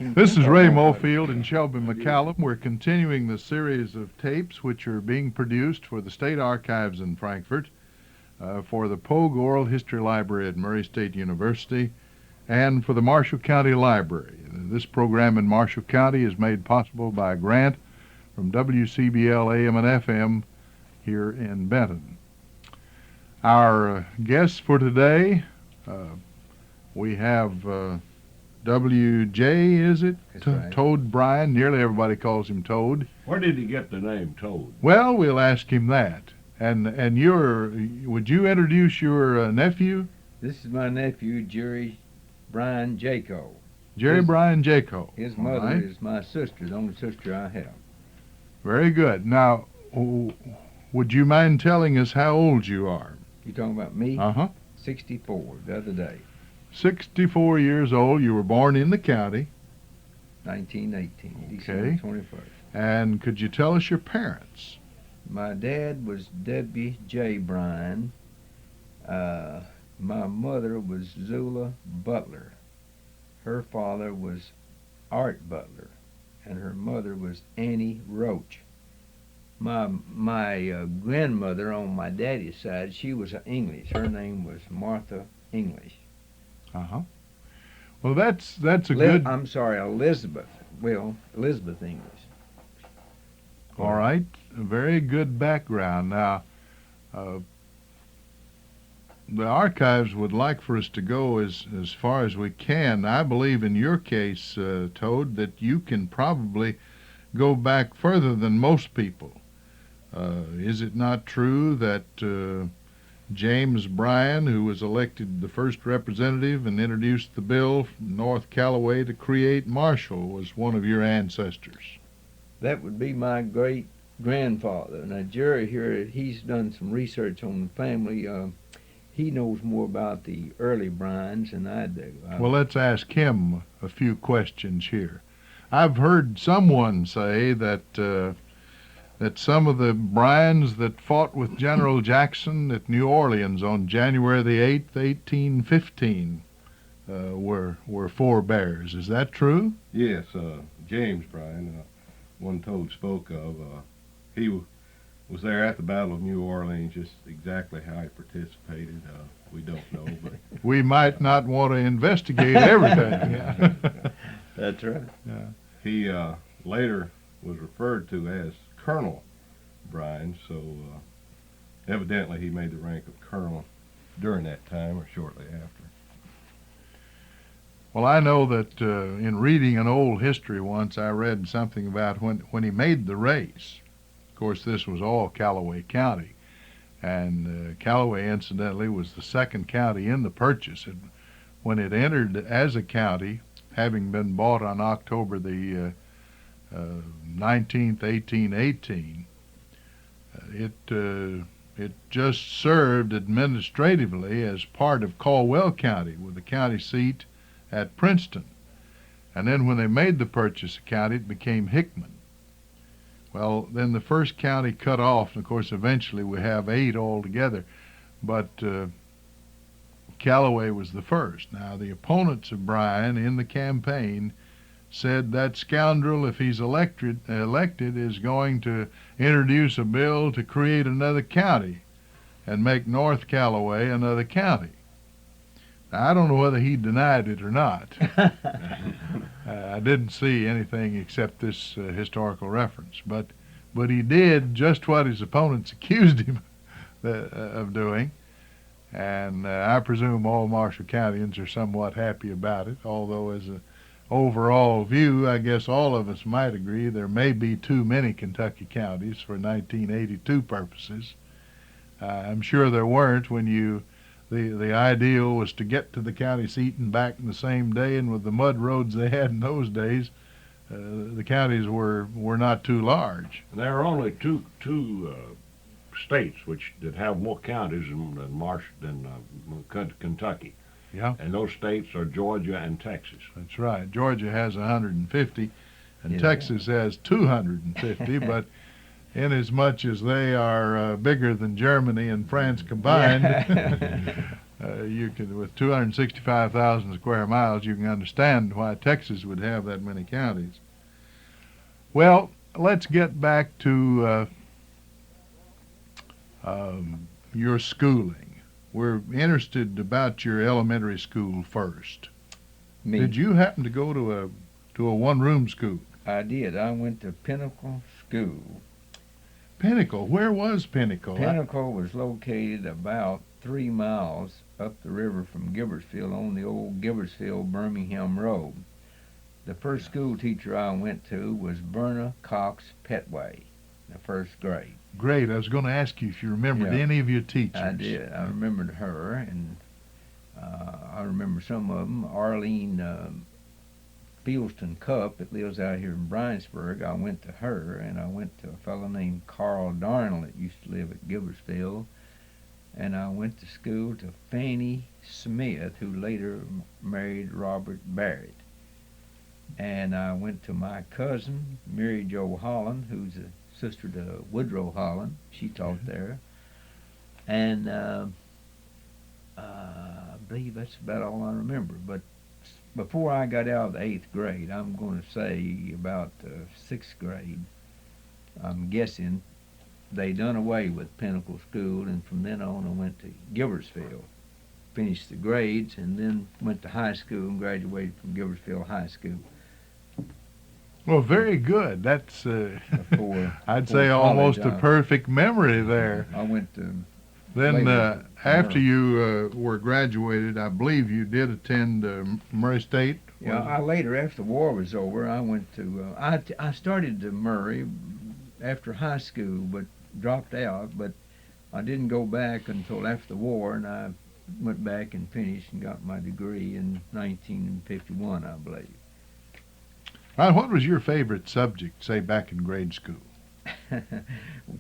This is Ray Mofield and Shelby McCallum. We're continuing the series of tapes which are being produced for the State Archives in Frankfort, for the Pogue Oral History Library at Murray State University, and for the Marshall County Library. This program in Marshall County is made possible by a grant from WCBL AM and FM here in Benton. Our guests for today, we have W.J., is it? That's right. Toad Brien. Nearly everybody calls him Toad. Where did he get the name Toad? Well, we'll ask him that. And would you introduce your nephew? This is my nephew, Jerry Brien Jaco. Jerry Brien Jaco. His All mother right. is my sister, the only sister I have. Very good. Now, would you mind telling us how old you are? You talking about me? Uh-huh. 64, the other day, 64 years old. You were born in the county. 1918, Okay. December 21st. And could you tell us your parents? My dad was W.J. Brien. My mother was Zula Butler. Her father was Art Butler, and her mother was Annie Roach. My grandmother on my daddy's side, she was English. Her name was Martha English. Uh-huh. Well, that's a good... I'm sorry, Elizabeth. Well, Elizabeth English. All right. A very good background. Now, the archives would like for us to go as far as we can. I believe in your case, Toad, that you can probably go back further than most people. Is it not true that James Brien, who was elected the first representative and introduced the bill from North Callaway to create Marshall, was one of your ancestors? That would be my great-grandfather. Now, Jerry here, he's done some research on the family. He knows more about the early Bryans than I do. Well, let's ask him a few questions here. I've heard someone say that some of the Bryans that fought with General Jackson at New Orleans on January the 8th, 1815, were forebears. Is that true? Yes, James Brien, one Toad spoke of. He was there at the Battle of New Orleans. Just exactly how he participated, we don't know. But We might not want to investigate everything. That's right. Yeah. he later was referred to as Colonel Brien, so evidently he made the rank of colonel during that time or shortly after. Well, I know that in reading an old history once, I read something about when he made the race. Of course, this was all Callaway County, and Callaway, incidentally, was the second county in the purchase. When it entered as a county, having been bought on October the 19th, 1818, it just served administratively as part of Caldwell County, with the county seat at Princeton. And then when they made the purchase a county, it became Hickman. Well, then the first county cut off, and of course eventually we have 8 altogether, but Callaway was the first. Now, the opponents of Brien in the campaign said that scoundrel, if he's elected, is going to introduce a bill to create another county and make North Callaway another county. Now, I don't know whether he denied it or not. I didn't see anything except this historical reference, but he did just what his opponents accused him of doing, and I presume all Marshall Countyans are somewhat happy about it, although as an overall view, I guess all of us might agree there may be too many Kentucky counties for 1982 purposes. I'm sure there weren't when the ideal was to get to the county seat and back in the same day, and with the mud roads they had in those days, the counties were not too large. There are only two states that have more counties than Kentucky. Yeah. And those states are Georgia and Texas. That's right. Georgia has 150, and Yeah. Texas has 250, but inasmuch as they are bigger than Germany and France combined, You could, with 265,000 square miles, you can understand why Texas would have that many counties. Well, let's get back to your schooling. We're interested about your elementary school first. Me. Did you happen to go to a one-room school? I did. I went to Pinnacle School. Pinnacle? Where was Pinnacle? Pinnacle was located about 3 miles up the river from Gibbersfield on the old Gibbersfield-Birmingham Road. The first school teacher I went to was Berna Cox Petway, the first grade. Great. I was going to ask you if you remembered Yeah. any of your teachers. I did. I remembered her, and I remember some of them. Arlene Fieldston Cup that lives out here in Bryansburg. I went to her, and I went to a fellow named Carl Darnell that used to live at Gibbersfield, and I went to school to Fanny Smith, who later married Robert Barrett. And I went to my cousin, Mary Jo Holland, who's a sister to Woodrow Holland. She taught there. And I believe that's about all I remember. But before I got out of the 8th grade, I'm going to say about 6th grade, I'm guessing they done away with Pinnacle School, and from then on I went to Gibbersfield, finished the grades, and then went to high school and graduated from Gibbersfield High School. Well, very good. That's, I'd say, almost a perfect memory there. I went to... Then, after you were graduated, I believe you did attend Murray State? Yeah, I later, after the war was over, I went to... I started to Murray after high school, but dropped out, but I didn't go back until after the war, and I went back and finished and got my degree in 1951, I believe. Well, what was your favorite subject, say, back in grade school?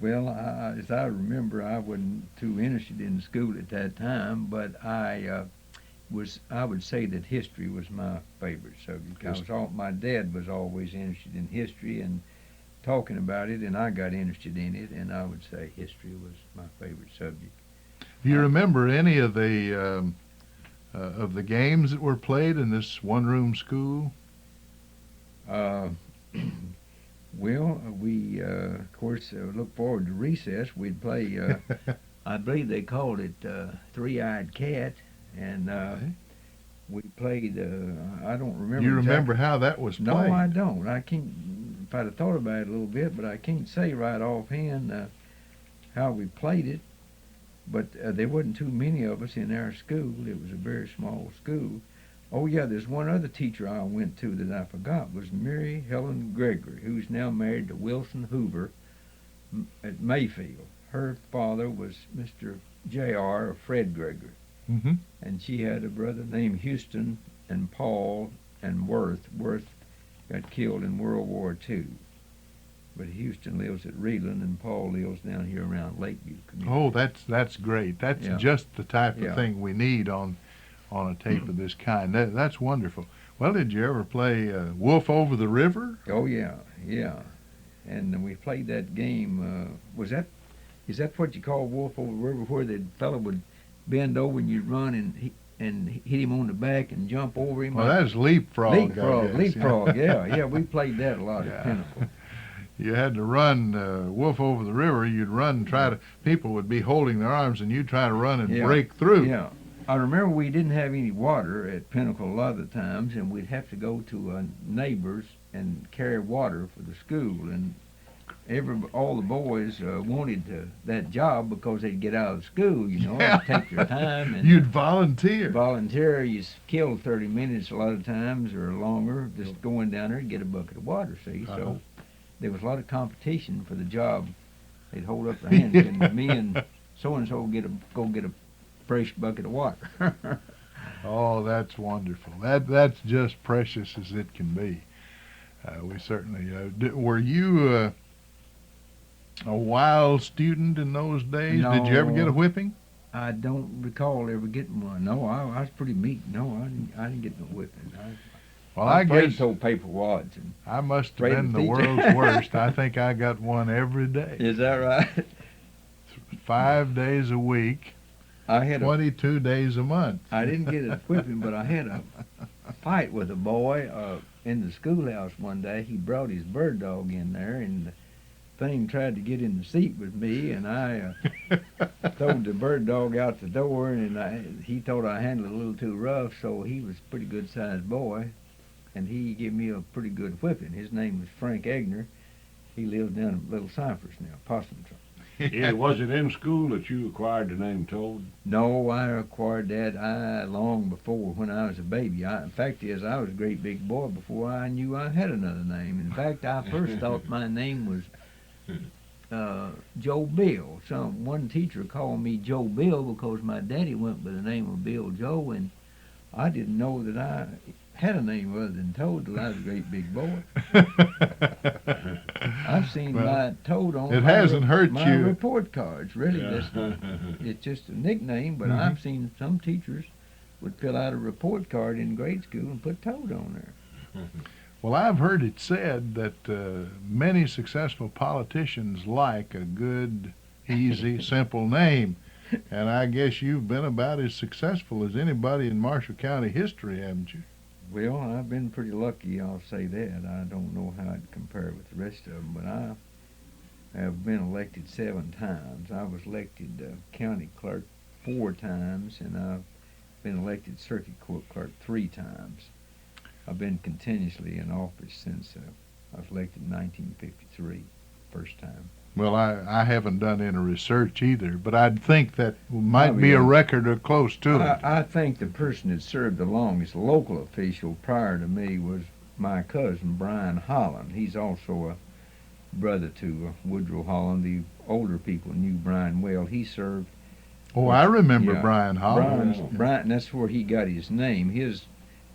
Well, as I remember, I wasn't too interested in school at that time, but I would say that history was my favorite subject. My dad was always interested in history and talking about it, and I got interested in it, and I would say history was my favorite subject. Do you remember any of the games that were played in this one-room school? Well, we, of course, look forward to recess. We'd play, I believe they called it Three-Eyed Cat, and we played, I don't remember. You remember how that was played? No, I don't. I can't, if I'd have thought about it a little bit, but I can't say right offhand how we played it. But there wasn't too many of us in our school. It was a very small school. Oh, yeah, there's one other teacher I went to that I forgot, was Mary Helen Gregory, who's now married to Wilson Hoover at Mayfield. Her father was Mr. J.R. or Fred Gregory, and she had a brother named Houston and Paul and Worth. Worth got killed in World War II, but Houston lives at Reeland, and Paul lives down here around Lakeview community. Oh, that's great. That's just the type of thing we need on a tape of this kind. That's wonderful. Well, did you ever play Wolf Over the River? Oh, yeah. And we played that game. Is that what you call Wolf Over the River, where the fellow would bend over and you'd run and hit him on the back and jump over him? Well, that's leapfrog. Leapfrog, yeah. We played that a lot at Pinnacle. You had to run Wolf Over the River. You'd run and people would be holding their arms, and you'd try to run and break through. Yeah. I remember we didn't have any water at Pinnacle a lot of the times, and we'd have to go to neighbors and carry water for the school. And all the boys wanted that job because they'd get out of school, and take their time. And you'd volunteer. You killed 30 minutes a lot of times or longer just going down there and get a bucket of water, see. So there was a lot of competition for the job. They'd hold up their hands and me and so-and-so go get a fresh bucket of water. Oh, that's wonderful. That's just precious as it can be. We certainly were you a wild student in those days? No, did you ever get a whipping? I don't recall ever getting one. No, I was pretty meek. No, I didn't get no whipping. I guess told paper wads. And I must have been the world's worst. I think I got one every day. Is that right? 5 days a week. I had 22 days a month. I didn't get a whipping, but I had a fight with a boy in the schoolhouse one day. He brought his bird dog in there, and the thing tried to get in the seat with me, and I threw the bird dog out the door, and he thought I handled it a little too rough, so he was a pretty good-sized boy, and he gave me a pretty good whipping. His name was Frank Egner. He lives down in Little Cypress now, Possum Tree. Yeah, was it in school that you acquired the name Toad? No, I acquired that long before when I was a baby. In fact, I was a great big boy before I knew I had another name. In fact, I first thought my name was Joe Bill. One teacher called me Joe Bill because my daddy went by the name of Bill Joe, and I didn't know that I had a name other than Toad till I was a great big boy. I've seen my Toad on It hasn't hurt my you. report cards. Really, Yeah. it's just a nickname, but I've seen some teachers would fill out a report card in grade school and put Toad on there. Well, I've heard it said that many successful politicians like a good, easy, simple name. And I guess you've been about as successful as anybody in Marshall County history, haven't you? Well, I've been pretty lucky, I'll say that. I don't know how I'd compare with the rest of them, but I have been elected 7 times. I was elected county clerk 4 times, and I've been elected circuit court clerk 3 times. I've been continuously in office since I was elected in 1953, first time. Well, I haven't done any research either, but I'd think that might Oh, be a yeah. record or close to it. I think the person that served the longest local official prior to me was my cousin, Brien Holland. He's also a brother to Woodrow Holland. The older people knew Brien well. He served. Oh, I remember Yeah. Brien Holland. Brien, that's where he got his name. His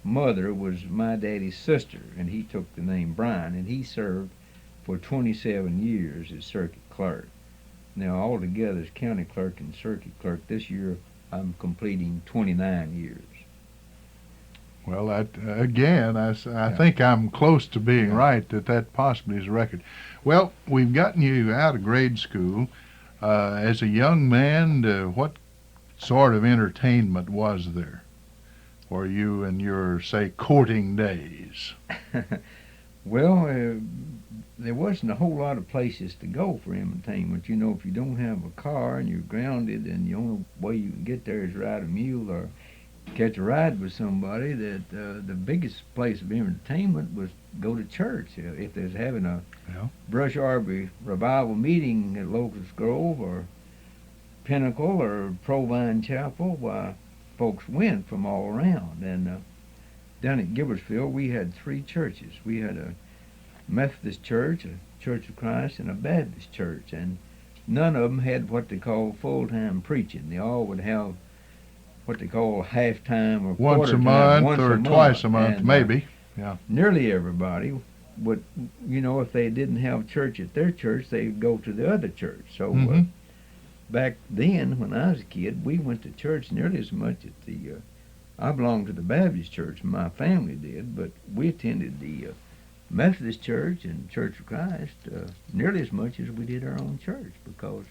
mother was my daddy's sister, and he took the name Brien, and he served for 27 years as circuit clerk. Now, altogether, as county clerk and circuit clerk, this year I'm completing 29 years. Well, I think I'm close to being Yeah. right that possibly is a record. Well, we've gotten you out of grade school. As a young man, what sort of entertainment was there for you in your, say, courting days? Well, there wasn't a whole lot of places to go for entertainment. You know, if you don't have a car and you're grounded and the only way you can get there is ride a mule or catch a ride with somebody, that the biggest place of entertainment was go to church. If there's having a Yeah. brush arbor revival meeting at Locust Grove or Pinnacle or Provine Chapel, why, folks went from all around. And down at Gibbersville, we had 3 churches. We had a Methodist church, a Church of Christ, and a Baptist church, and none of them had what they call full-time preaching. They all would have what they call half-time or Once a quarter-time, month once or a twice a month, and, maybe. nearly everybody would, if they didn't have church at their church, they'd go to the other church. So Mhm. back then, when I was a kid, we went to church nearly as much at the I belonged to the Baptist church, my family did, but we attended the Methodist church and Church of Christ nearly as much as we did our own church, because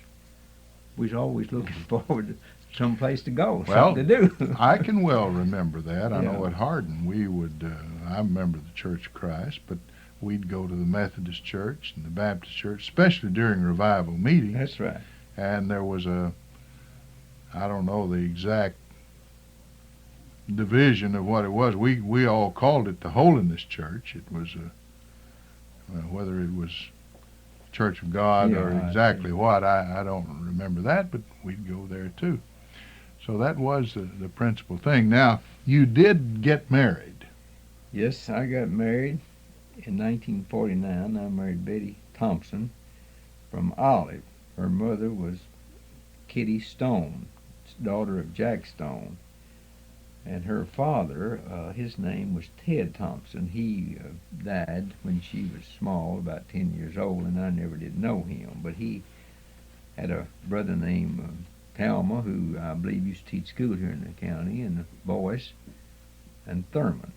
we was always looking forward to some place to go, Well, something to do. I can well remember that. I know Yeah. at Hardin we would, I remember the Church of Christ, but we'd go to the Methodist church and the Baptist church, especially during revival meetings. That's right. And there was I don't know the exact division of what it was. We all called it the Holiness Church. It was whether it was Church of God Yeah, or exactly what, I don't remember that, but we'd go there too. So that was the principal thing. Now, you did get married. Yes, I got married in 1949. I married Betty Thompson from Olive. Her mother was Kitty Stone, daughter of Jack Stone. And her father, his name was Ted Thompson. He died when she was small, about 10 years old, and I never did know him. But he had a brother named Talma, who I believe used to teach school here in the county, and Boyce and Thurman.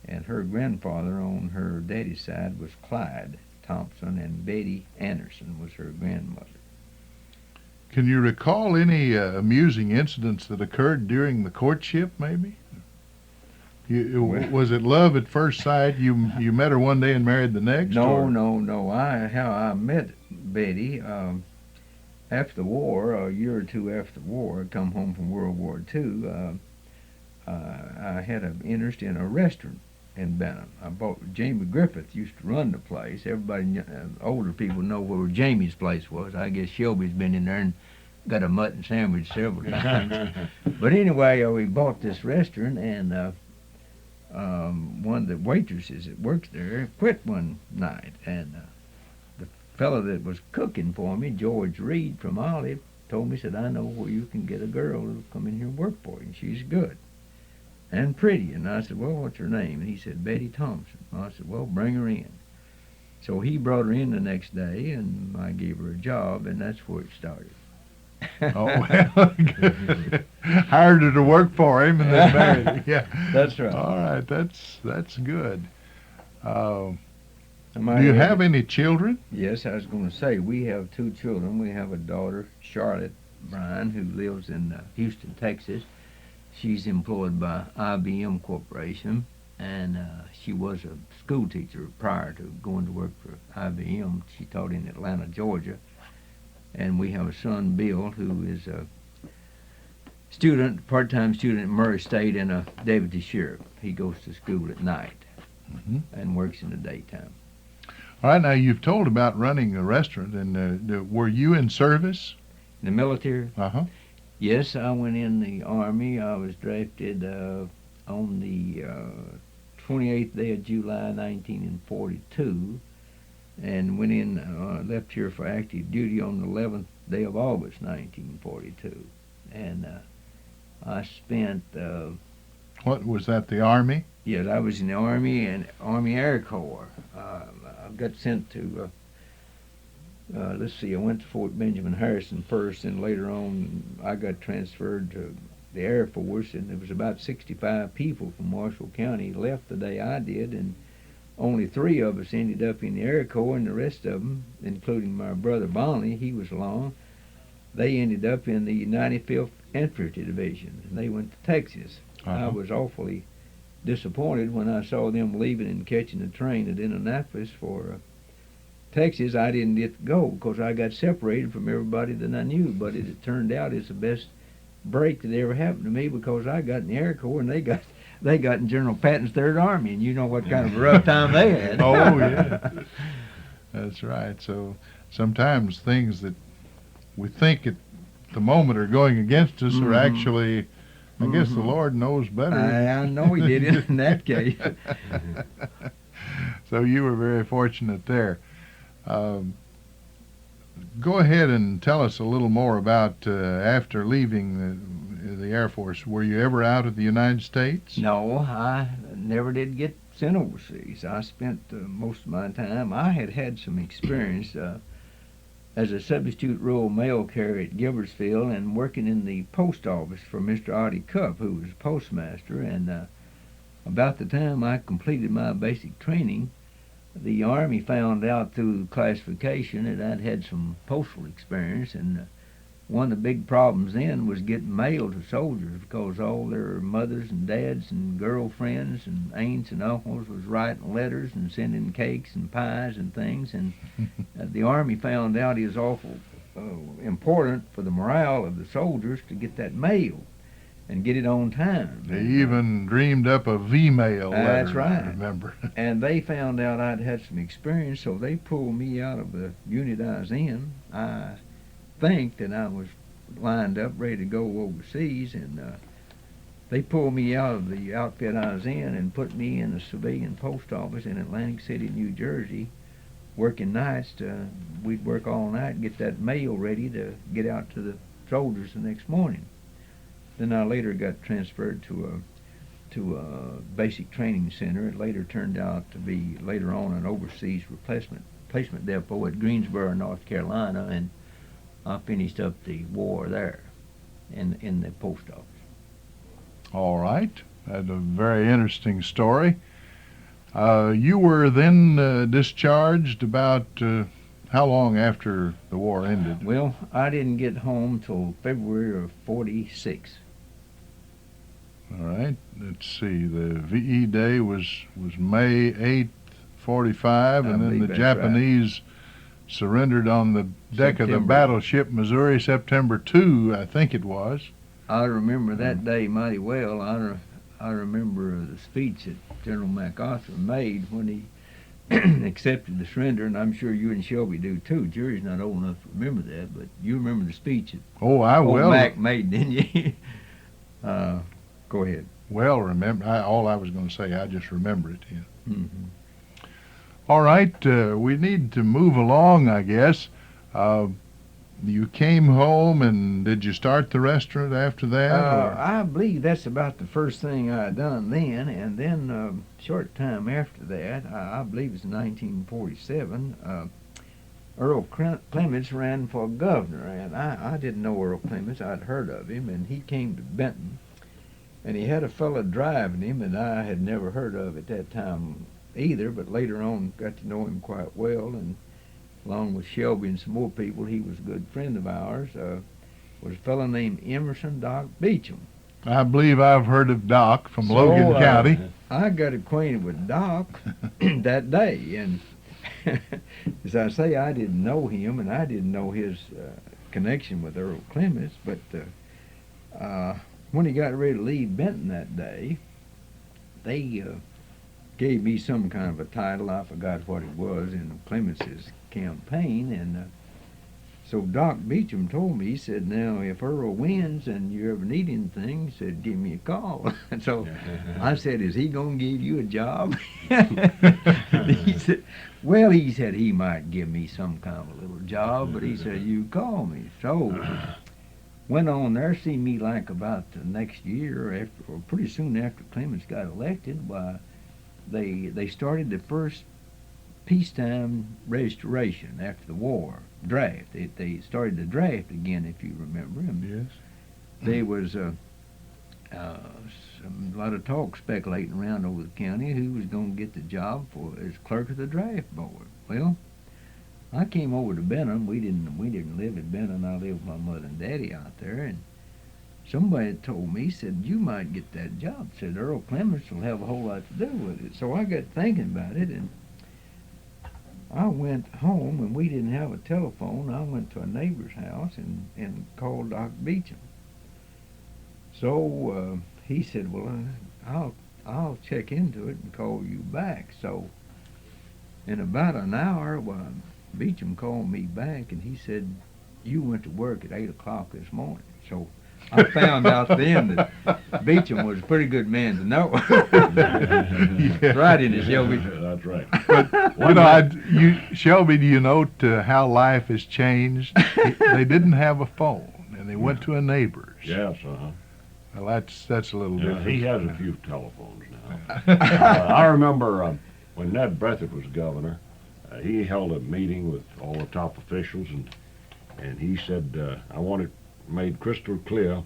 And her grandfather on her daddy's side was Clyde Thompson, and Betty Anderson was her grandmother. Can you recall any amusing incidents that occurred during the courtship, maybe? Was it love at first sight? You met her one day and married the next? No, or? no. How I met Betty, after the war, a year or two after the war, I come home from World War II. I had an interest in a restaurant in Benton. Jamie Griffith used to run the place. Everybody, older people know where Jamie's place was. I guess Shelby's been in there and got a mutton sandwich several times. But anyway, we bought this restaurant, and one of the waitresses that works there quit one night, and the fellow that was cooking for me, George Reed from Olive, told me, said, I know where you can get a girl to come in here and work for you, and she's good and pretty. And I said, well, what's her name? And he said, Betty Thompson. I said, well, bring her in. So he brought her in the next day, and I gave her a job, and that's where it started. Oh, well, hired her to work for him and then married her. Yeah, that's right. All right, that's good. Do Do you have any children? Yes, I was going to say, we have 2 children. We have a daughter, Charlotte Brien, who lives in Houston, Texas. She's employed by IBM Corporation, and she was a school teacher prior to going to work for IBM. She taught in Atlanta, Georgia. And we have a son, Bill, who is a part-time student at Murray State and a deputy sheriff. He goes to school at night and works in the daytime. All right, now you've told about running a restaurant, and were you in service? In the military? Uh-huh. Yes, I went in the Army. I was drafted on the 28th day of July, 1942. And went in, left here for active duty on the 11th day of August, 1942. And I spent... What, was that the Army? Yes, I was in the Army and Army Air Corps. I got sent to, let's see, I went to Fort Benjamin Harrison first, and later on I got transferred to the Air Force, and there was about 65 people from Marshall County left the day I did, and only 3 of us ended up in the Air Corps, and the rest of them, including my brother Bonnie, he was along, they ended up in the 95th Infantry Division, and they went to Texas. I was awfully disappointed when I saw them leaving and catching the train at Indianapolis for Texas. I didn't get to go because I got separated from everybody that I knew, but it turned out it's the best break that ever happened to me, because I got in the Air Corps and they got in General Patton's Third Army, and you know what kind of a rough time they had. Oh, yeah. That's right. So sometimes things that we think at the moment are going against us are actually, I guess the Lord knows better. I know he did it in that case. So you were very fortunate there. Go ahead and tell us a little more about after leaving the Air Force. Were you ever out of the United States? No, I never did get sent overseas. I spent most of my time. I had some experience as a substitute rural mail carrier at Gilbertsville and working in the post office for Mr. Artie Cup, who was postmaster. And about the time I completed my basic training, the Army found out through classification that I'd had some postal experience, and one of the big problems then was getting mail to soldiers, because all their mothers and dads and girlfriends and aunts and uncles was writing letters and sending cakes and pies and things, and the Army found out it was awful important for the morale of the soldiers to get that mail and get it on time. They even dreamed up a V-mail letter. That's right. I remember. And they found out I'd had some experience, so they pulled me out of the unit I was in. I think that I was lined up, ready to go overseas, and they pulled me out of the outfit I was in and put me in a civilian post office in Atlantic City, New Jersey, working nights. We'd work all night and get that mail ready to get out to the soldiers the next morning. Then I later got transferred to a basic training center. It later turned out to be later on an overseas replacement depot at Greensboro, North Carolina, and I finished up the war there in the post office. All right. That's a very interesting story. You were then discharged about How long after the war ended? Well, I didn't get home till February of '46. All right. Let's see. The VE Day was May 8th, 45, I and then believe the that's right. Japanese surrendered on the deck of the September. battleship Missouri, September 2, I think it was. I remember that day mighty well. I remember the speech that General MacArthur made when he accepted the surrender, and I'm sure you and Shelby do too. Jerry's not old enough to remember that, but you remember the speech that Oh, I old will. Mac made, didn't you? Go ahead. Well, remember. All I was going to say, I just remember it. Yeah. Mm-hmm. All right, we need to move along, I guess. You came home, and did you start the restaurant after that? or- I believe that's about the first thing I done then, and then short time after that, I believe it's 1947, Earl Clements ran for governor, and I didn't know Earl Clements. I'd heard of him, and he came to Benton, and he had a fella driving him that I had never heard of at that time either, but later on got to know him quite well, and along with Shelby and some more people, he was a good friend of ours, was a fellow named Emerson Doc Beecham. I believe I've heard of Doc from So, Logan County. I got acquainted with Doc that day, and as I say, I didn't know him, and I didn't know his connection with Earl Clements, but when he got ready to leave Benton that day, they gave me some kind of a title. I forgot what it was in Clements's campaign, and so Doc Beecham told me, he said, now, if Earl wins and you ever need anything, he said, give me a call. And so I said, is he going to give you a job? He said, well, he said he might give me some kind of a little job, but he said, you call me. So went on there, see me like about the next year, after, or pretty soon after Clements got elected. Why, they started the first peacetime restoration after the war draft. They started the draft again, if you remember. And Yes. there was a lot of talk speculating around over the county who was going to get the job for as clerk of the draft board. Well, I came over to Benton. We didn't live in Benton. I lived with my mother and daddy out there, and somebody told me, said, you might get that job. Said Earl Clements will have a whole lot to do with it. So I got thinking about it, and I went home, and we didn't have a telephone. I went to a neighbor's house and called Doc Beecham. So he said, well, I'll check into it and call you back. So in about an hour, Beecham called me back, and he said, you went to work at 8 o'clock this morning. So I found out then that Beecham was a pretty good man to know. Yeah. Right in it, Shelby. That's right. You know, Shelby, do you note how life has changed? They didn't have a phone, and they went to a neighbor's. Yes, uh-huh. Well, that's a little Yeah, different. he has a few telephones now. I remember when Ned Breathitt was governor, he held a meeting with all the top officials, and he said, I want it made crystal clear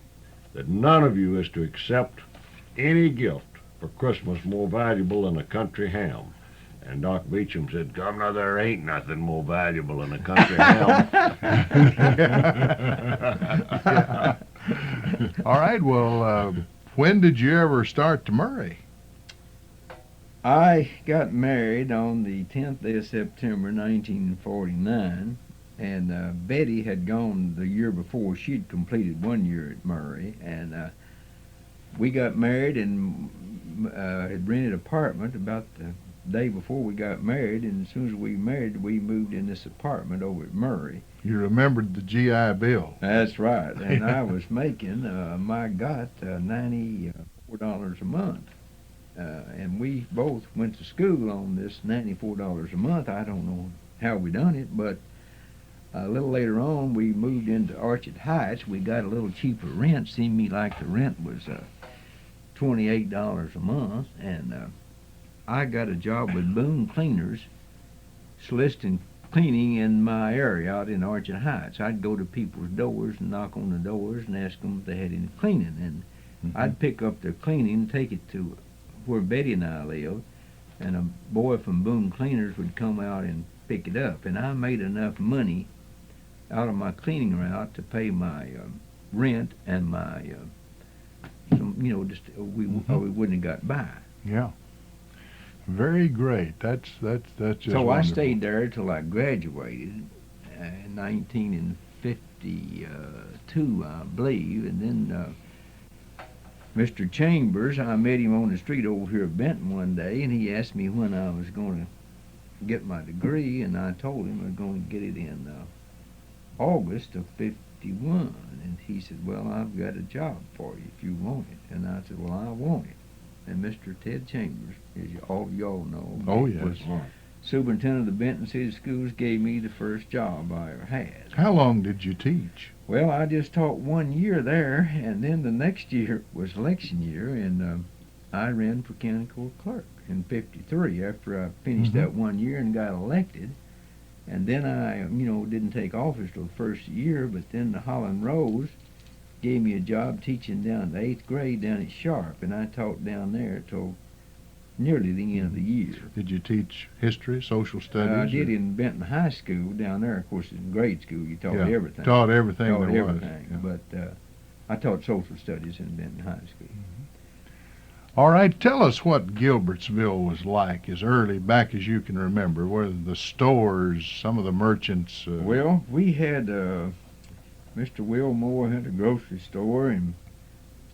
that none of you is to accept any gift for Christmas more valuable than a country ham. And Doc Beecham said, Governor, there ain't nothing more valuable than a country ham. All right, well, when did you ever start to Murray? I got married on the 10th day of September, 1949, and Betty had gone the year before. She'd completed 1 year at Murray, and we got married and had rented an apartment about the day before we got married, and as soon as we married, we moved in this apartment over at Murray. You remembered the GI Bill. That's right, and I was making, $94 a month. And we both went to school on this $94 a month. I don't know how we done it, but a little later on, we moved into Orchard Heights. We got a little cheaper rent. Seemed me like the rent was $28 a month, and I got a job with Boone Cleaners, soliciting cleaning in my area out in Orchard Heights. I'd go to people's doors and knock on the doors and ask them if they had any cleaning, and I'd pick up their cleaning and take it to where Betty and I lived, and a boy from Boone Cleaners would come out and pick it up, and I made enough money out of my cleaning route to pay my rent and my some, just we wouldn't have got by. Yeah. Very great. That's just So I wonderful. stayed there till I graduated in 1952, I believe, and then Mr. Chambers, I met him on the street over here at Benton one day, and he asked me when I was going to get my degree, and I told him I was going to get it in August of '51, and he said, well, I've got a job for you if you want it, and I said, well, I want it. And Mr. Ted Chambers, as all y'all know, Oh, yes. was superintendent of the Benton City Schools, gave me the first job I ever had. How long did you teach? Well, I just taught 1 year there, and then the next year was election year, and I ran for county court clerk in '53 after I finished that 1 year and got elected. And then I, didn't take office till the first year, but then the Holland Rose gave me a job teaching down the 8th grade down at Sharp, and I taught down there till nearly the end of the year. Did you teach history, social studies? I did in Benton High School down there. Of course, in grade school, you taught everything. Taught everything Taught there everything. was. Yeah. But I taught social studies in Benton High School. All right, tell us what Gilbertsville was like as early back as you can remember. Where the stores, some of the merchants. Well, we had Mr. Will Moore had a grocery store, and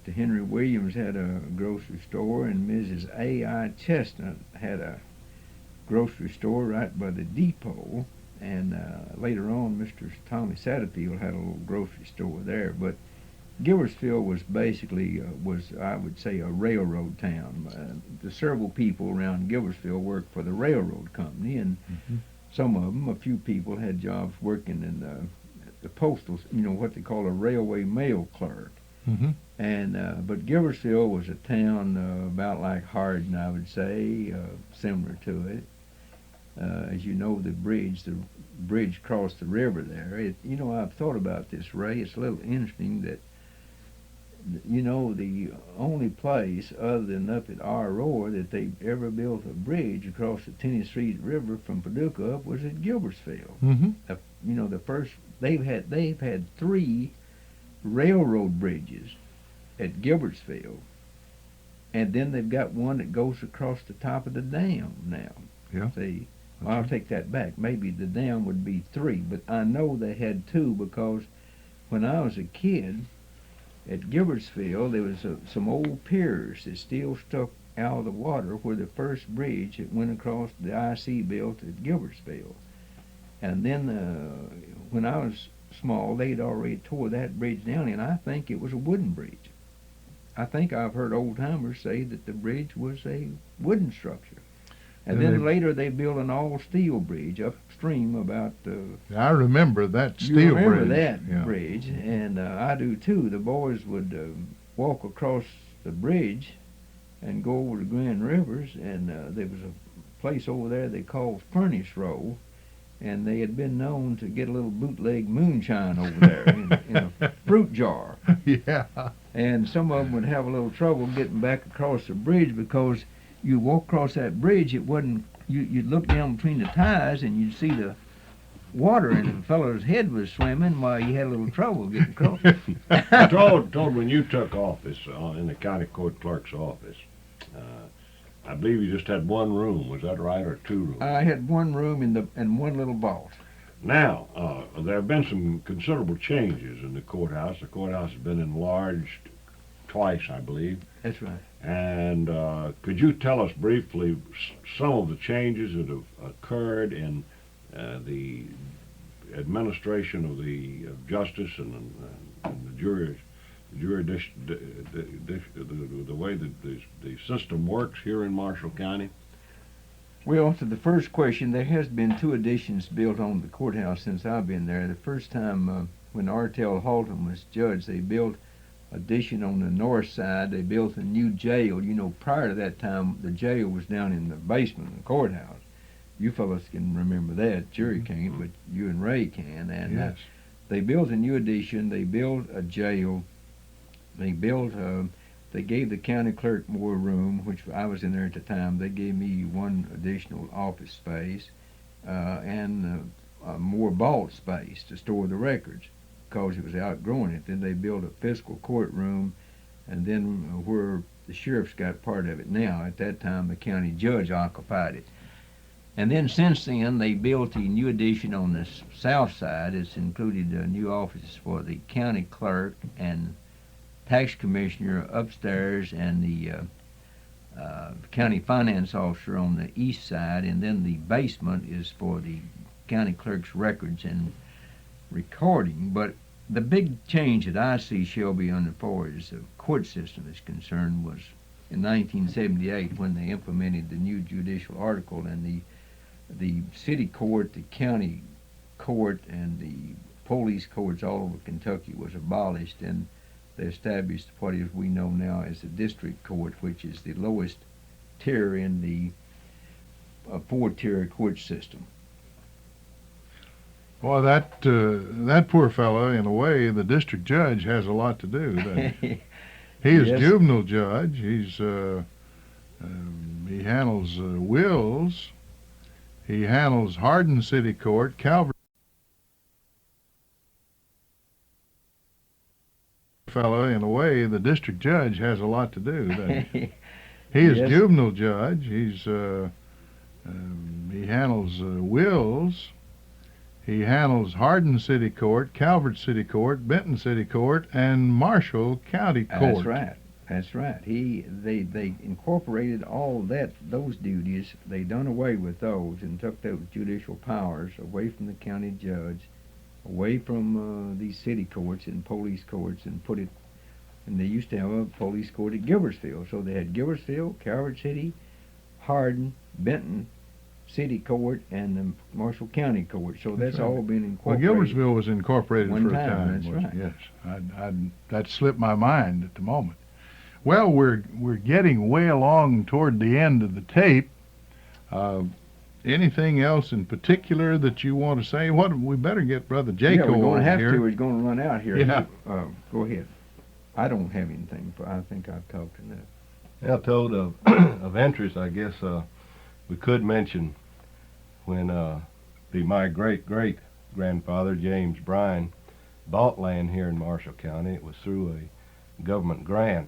Mr. Henry Williams had a grocery store, and Mrs. A.I. Chestnut had a grocery store right by the depot. And later on, Mr. Tommy Satterfield had a little grocery store there. But Gilbertsville was basically, I would say, a railroad town. The several people around Gilbertsville worked for the railroad company, and some of them, a few people, had jobs working in the postal, what they call a railway mail clerk. And but Gilbertsville was a town about like Hardin, I would say, similar to it. As you know, the bridge crossed the river there. I've thought about this, Ray. It's a little interesting that, the only place other than up at Aurora that they ever built a bridge across the Tennessee River from Paducah up was at Gilbertsville. The first they've had 3 railroad bridges at Gilbertsville, and then they've got one that goes across the top of the dam now. Yeah. See, well, I'll take that back. Maybe the dam would be 3, but I know they had 2 because when I was a kid at Gilbertsville, there was some old piers that still stuck out of the water where the first bridge that went across the IC built at Gilbertsville. And then when I was small, they'd already tore that bridge down, and I think it was a wooden bridge. I think I've heard old-timers say that the bridge was a wooden structure. And then later they built an all-steel bridge upstream about... I remember that steel you remember bridge. that bridge, and I do too. The boys would walk across the bridge and go over the Grand Rivers, and there was a place over there they called Furnace Row, and they had been known to get a little bootleg moonshine over there in a fruit jar. Yeah. And some of them would have a little trouble getting back across the bridge because you walk across that bridge, it wasn't. You'd look down between the ties and you'd see the water, and the fellow's head was swimming while you had a little trouble getting across. Told when you took office in the county court clerk's office, I believe you just had 1 room. Was that right, or 2 rooms? I had 1 room and 1 little vault. Now, there have been some considerable changes in the courthouse. The courthouse has been enlarged twice, I believe. That's right. And could you tell us briefly some of the changes that have occurred in the administration of the justice and the the way that the system works here in Marshall County? Well, to the first question, there has been 2 additions built on the courthouse since I've been there. The first time when Artell Halton was judge, they built addition on the north side. They built a new jail. Prior to that time, the jail was down in the basement of the courthouse. You fellas can remember that. Jury can't, but you and Ray can. And Yes. they built a new addition. They built a jail. They built. They gave the county clerk more room, which I was in there at the time. They gave me 1 additional office space, and more vault space to store the records because it was outgrowing it. Then they built a fiscal courtroom, and then where the sheriff's got part of it now. At that time, the county judge occupied it. And then since then, they built a new addition on the south side. It's included new offices for the county clerk and tax commissioner upstairs, and the county finance officer on the east side. And then the basement is for the county clerk's records and recording. But the big change that I see, Shelby, as far as the court system is concerned, was in 1978 when they implemented the new judicial article, and the city court, the county court, and the police courts all over Kentucky was abolished, and they established what is we know now as the district court, which is the lowest tier in the four-tier court system. Boy, that poor fellow, in a way, the district judge has a lot to do, doesn't he? He is Yes. juvenile judge. He handles wills. He handles Hardin City Court, Calvert. Fellow, in a way, the district judge has a lot to do, doesn't he? He is Yes. juvenile judge. He handles wills. He handles Hardin City Court, Calvert City Court, Benton City Court, and Marshall County Court. That's right. That's right. They incorporated all those duties. They done away with those and took those judicial powers away from the county judge, away from these city courts and police courts, and put it. And they used to have a police court at Gilbersfield, so they had Gilbersfield, Calvert City, Hardin, Benton City Court, and the Marshall County Court. So that's right. all been Well, incorporated. Gilbersville was incorporated One for a time, time. that's right. Yes, that slipped my mind at the moment. Well, we're getting way along toward the end of the tape. Anything else in particular that you want to say? We better get Brother Jaco we're going to have here. to. We're going to run out here. Yeah. Go ahead. I don't have anything. I think I've talked enough. Yeah, Toad, of interest, I guess we could mention when my great-great-grandfather, James Brien, bought land here in Marshall County. It was through a government grant.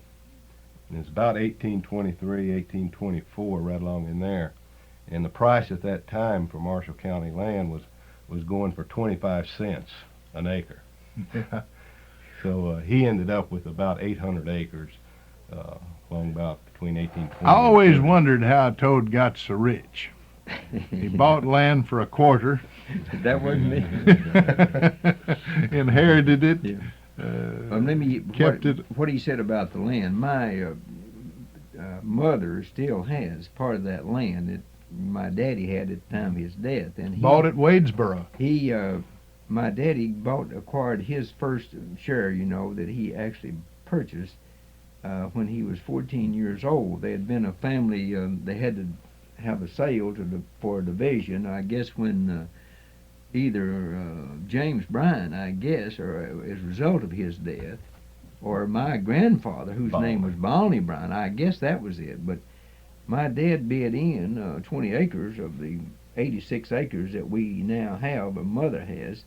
And it's about 1823, 1824, right along in there. And the price at that time for Marshall County land was going for 25 cents an acre. Yeah. So he ended up with about 800 acres along about between 1820. I always wondered how Toad got so rich. He bought land for a quarter. That wasn't me. Inherited it. Yeah. Let me kept it. What he said about the land. My mother still has part of that land that my daddy had at the time of his death, and he Bought at Wadesboro. My daddy acquired his first share, that he actually purchased when he was 14 years old. They had been a family. They had to have a sale for a division. I guess when either James Brien, I guess, or as a result of his death, or my grandfather, whose name was Bonnie Brien, I guess that was it. But my dad bid in 20 acres of the 86 acres that we now have, or mother has,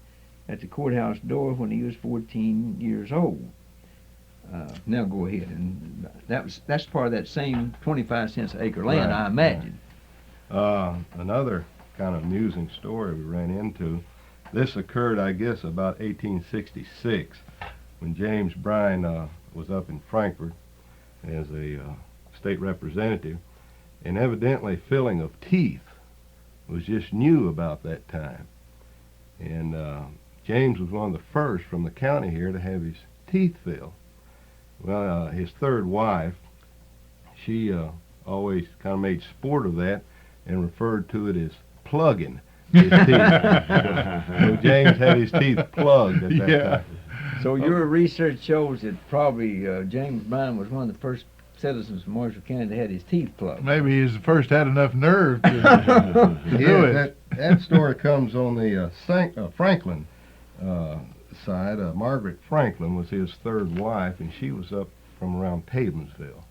at the courthouse door when he was 14 years old. Now go ahead, and that's part of that same 25 cents an acre land, Right, I imagine. Another kind of amusing story we ran into. This occurred, I guess, about 1866 when James Brien was up in Frankfort as a state representative, and evidently filling of teeth was just new about that time. And James was one of the first from the county here to have his teeth filled. Well, his third wife, she always kind of made sport of that and referred to it as plugging his teeth. So James had his teeth plugged at that time. So your research shows that probably James Brien was one of the first citizens of Marshall County that had his teeth plugged. Maybe he's the first had enough nerve to do it. That story comes on the Franklin side. Margaret Franklin was his third wife, and she was up from around Taylorsville.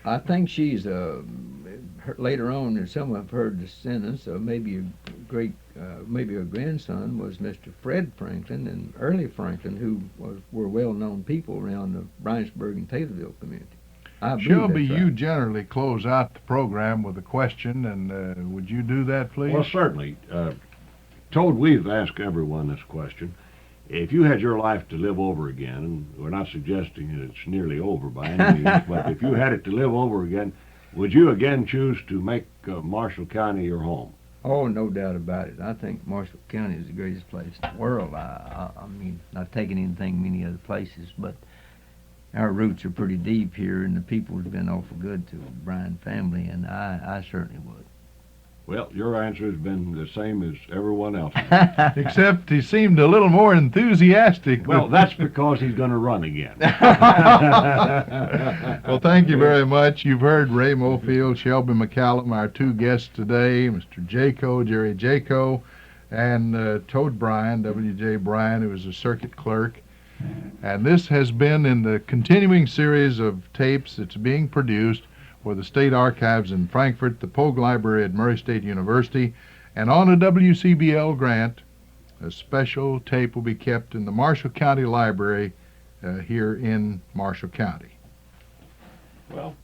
I think she's later on, and some have heard descendants, or maybe maybe a grandson was Mr. Fred Franklin and Early Franklin, who were well-known people around the Bryansburg and Taylorville community. I believe Shelby, that's you right. generally close out the program with a question, and would you do that, please? Well, certainly. Toad, we've asked everyone this question. If you had your life to live over again, and we're not suggesting that it's nearly over by any means, but if you had it to live over again, would you again choose to make Marshall County your home? Oh, no doubt about it. I think Marshall County is the greatest place in the world. I mean, not taking anything many other places, but our roots are pretty deep here, and the people have been awful good to the Brien family, and I certainly would. Well, your answer has been the same as everyone else's. Except he seemed a little more enthusiastic. Well, that's because he's going to run again. Well, thank you very much. You've heard Ray Mofield, Shelby McCallum, our two guests today, Mr. Jerry Jaco, and Toad Brien, W.J. Brien, who is a circuit clerk. And this has been in the continuing series of tapes that's being produced for the State Archives in Frankfort, the Pogue Library at Murray State University, and on a WCBL grant, a special tape will be kept in the Marshall County Library here in Marshall County. Well,